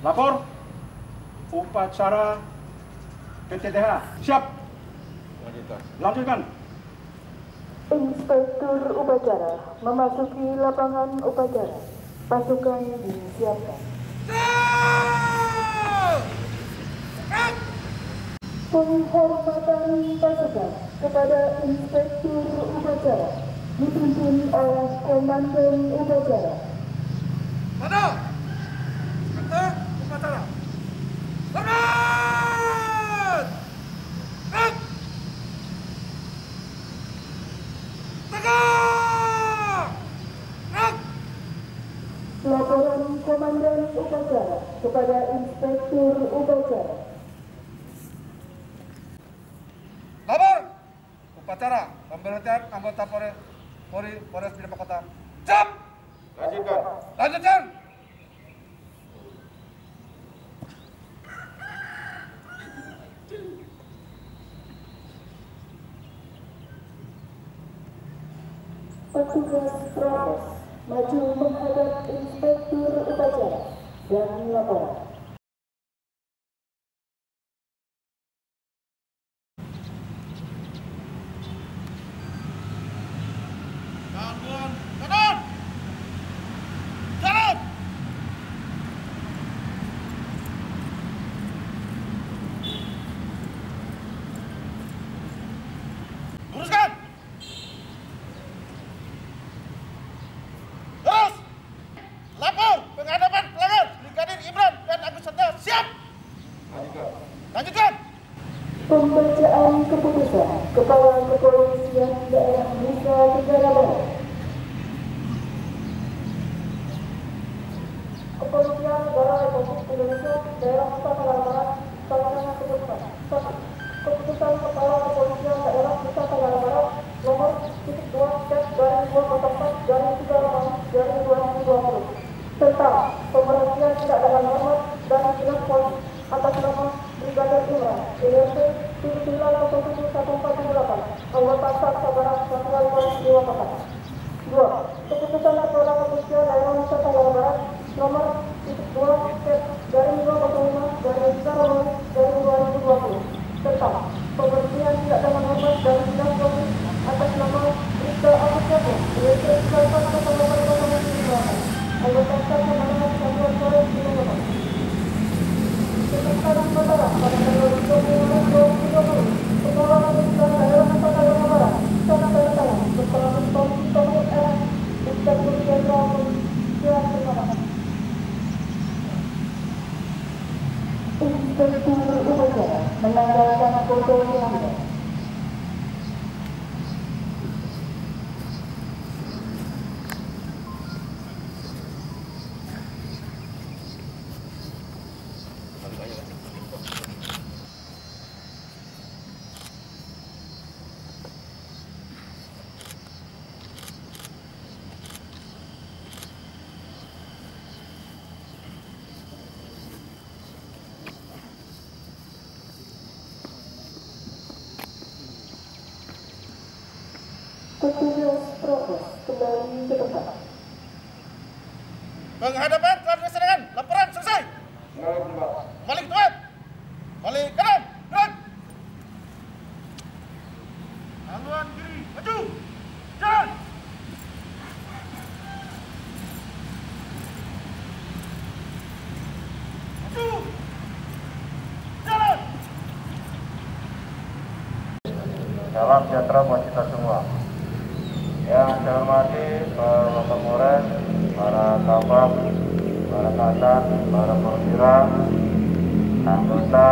Lapor. Upacara PTDH. Siap. Lanjutkan. Inspektur upacara memasuki lapangan upacara. Pasukan disiapkan. Penghormatan pasukan kepada Inspektur upacara dipimpin oleh Komandan upacara. Pada Inspektur upacara. Hormat! Gerak! Tegak! Gerak! Laporan Komandan upacara kepada Inspektur upacara. Lapor! Upacara pemberhentian anggota Polres Bidang Kota. Siap! Lanjutkan. Lanjutkan! Petugas proses maju menghadap Inspektur upacara dan laporan. Kanan! Kanan! Jalan! Luruskan! Terus! Lapor penghadapan pelanggar Brigadir Imran dan Agus Satya. Siap! Lanjutkan! Pembacaan keputusan Kepala Kepolisian Daerah Nusa Tenggara Barat. Kepolisian Negara Republik Indonesia Daerah Nusa Tenggara Barat, pelaksana keputusan. Keputusan Kepala Kepolisian Daerah Nusa Tenggara Barat nomor 2/2/2024/3/2020 tentang pemberhentian tidak dengan hormat dan dinas polisi atas nama Brigadir Imran, ILC 79071478, anggota Saksa Barat Satuan Polisi Purwakarta. 2. Keputusan Kepala Kepolisian Daerah Nusa Tenggara Barat nomor 2/5/2020 tentang pemberhentian tidak dengan hormat dan dinas polisi atas nama Brigda Agus Satya, ILC 940815, anggota Saksa Barat Satuan Polisi Purwakarta. Sekarang Barat pada tanggal 20 Maret 2020, Kepala Kepolisian Daerah Nusa Tenggara Barat sangat bertanya bersama Polisi Tni R Inspektur Jenderal Polisian Purwakarta. Inspektur upacara menanggalkan foto pelanggar. Petugas proses kembali ke tempat. Penghadapan telah dilaksanakan. Laporan selesai. Balik tempat. Balik kanan. Gerak. Haluan kiri. Maju. Jalan. Maju. Jalan. Salam sejahtera buat kita semua. Yang saya hormati para Kapolres, para Kabak, para Kasat, para perwira, anggota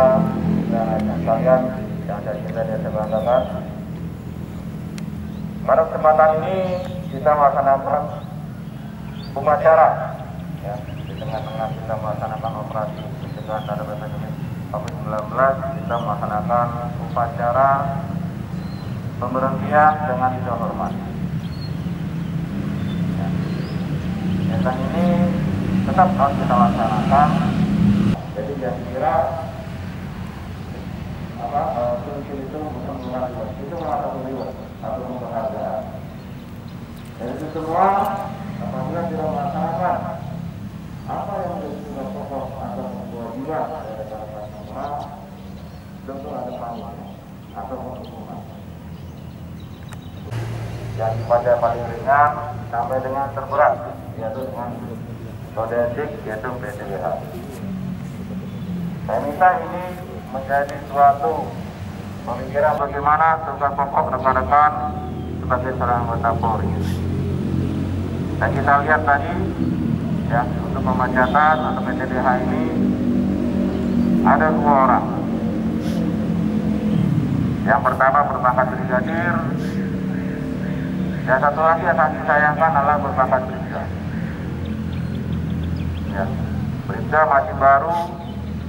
dan lainnya sekalian yang saya cintai dan saya banggakan. Pada kesempatan ini kita melaksanakan upacara, ya, di tengah-tengah kita melaksanakan operasi pencegahan terhadap epidemi COVID-19, kita melaksanakan upacara pemberhentian dengan tidak hormat. Dan ini tetap harus kita laksanakan. Jadi jangan kira solusi itu bukan menghargai, itu menghargai reward atau penghargaan. Dan itu semua apabila tidak melaksanakan apa yang menjadi tugas pokok atau juga dari rekan-rekan semua, tentu ada panitia atau hukuman. Yang pada paling ringan sampai dengan terberat, yaitu dengan kode etik, yaitu PDWH. Saya minta ini menjadi suatu pemikiran bagaimana tugas pokok rekan-rekan sebagai seorang anggota Polri. Dan kita lihat tadi, ya, untuk pemecatan atau PDWH ini ada 2 orang. Yang pertama berpangkat brigadir, yang satu lagi yang kami sayangkan adalah berpangkat bribda. Ya, bribda masih baru,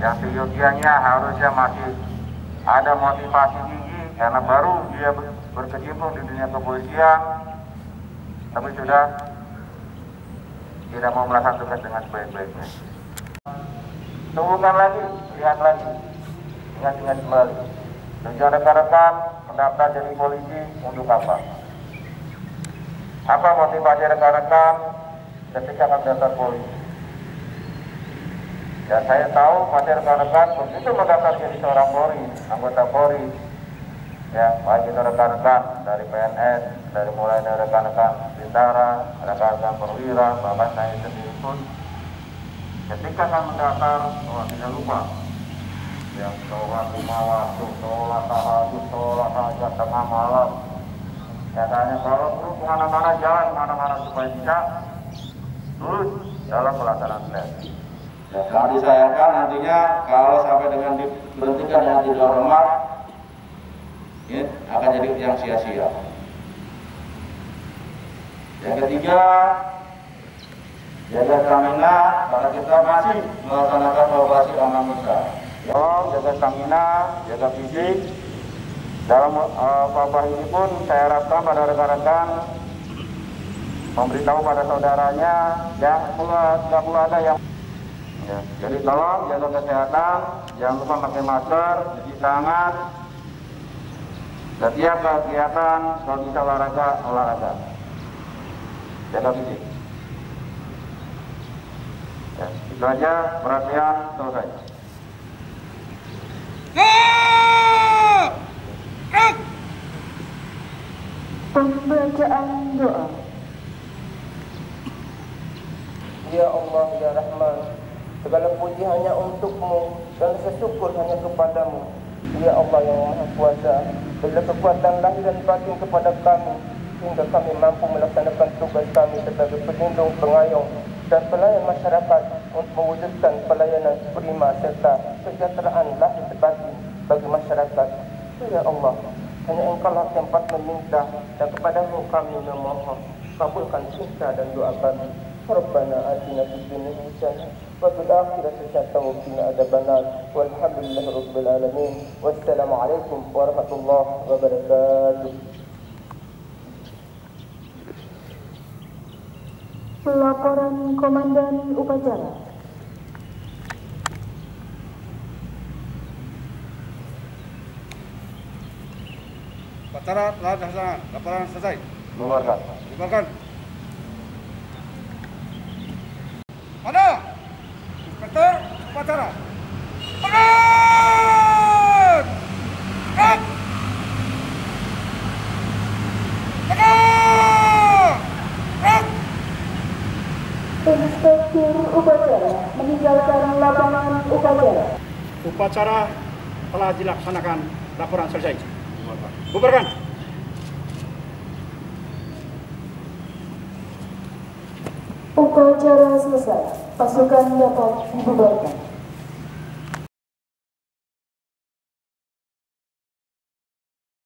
yang seyogianya harusnya masih ada motivasi tinggi karena baru dia berkecimpung di dunia kepolisian, tapi sudah tidak mau melaksanakan tugas dengan sebaik-baiknya. Tunggukan lagi, lihat lagi, ingat-ingat kembali. Tujuan rekan-rekan mendaftar jadi polisi untuk apa? Apa motivasi rekan-rekan ketika mendaftar polisi? Dan saya tahu pada rekan-rekan begitu mendaftar jadi seorang Polri, anggota Polri, ya, baik itu rekan-rekan dari PNS, dari mulai dari rekan-rekan bintara, rekan-rekan perwira, bahkan saya sendiri pun ketika saya mendaftar, tidak lupa yang sholat 5 waktu, sholat tahajud, sholat hajat tengah malam. Katanya kalau perlu kemana-mana jalan, kemana-mana supaya bisa lurus dalam pelaksanaan tes. Ya, sangat disayangkan nantinya kalau sampai dengan diberhentikan dengan tidak hormat, ya, akan jadi yang sia-sia. Yang ketiga, jaga stamina karena kita masih melaksanakan operasi aman kita. Jaga stamina, jaga fisik. Dalam wabah ini pun saya harapkan pada rekan-rekan memberitahu pada saudaranya, jangan perlu ada yang. Ya, jadi tolong jaga kesehatan, jangan lupa pakai masker, cuci tangan. Setiap kegiatan kalau bisa olahraga. Jaga fisik. Ya, itu aja, perhatian, selesai. Pembacaan doa. Ya Allah, ya Rahman, segala puji hanya untukmu dan sesyukur hanya kepadamu. Ya Allah yang Maha Kuasa, berilah kekuatan lahir dan batin kepada kami hingga kami mampu melaksanakan tugas kami sebagai pelindung, pengayom dan pelayan masyarakat untuk mewujudkan pelayanan prima serta kesejahteraan lahir dan batin bagi masyarakat. Ya Allah, hanya Engkaulah tempat meminta dan kepadamu kami memohon. Kabulkan cinta dan doa kami. Rabbana atina fid dunya hasanah wa fil akhirati hasanah wa qina adzabannar. Walhamdulillahirabbil alamin. Wassalamualaikum warahmatullahi wabarakatuh. Laporan Komandan Upacara. Upacara telah dilaksanakan. Laporan selesai. Bubarkan. Mana? Inspektur upacara. Berangkat! Berangkat! Berangkat! Inspektur upacara meninggalkan lapangan upacara. Upacara telah dilaksanakan. Laporan selesai. Bubarkan. Upacara selesai. Pasukan dapat dibubarkan.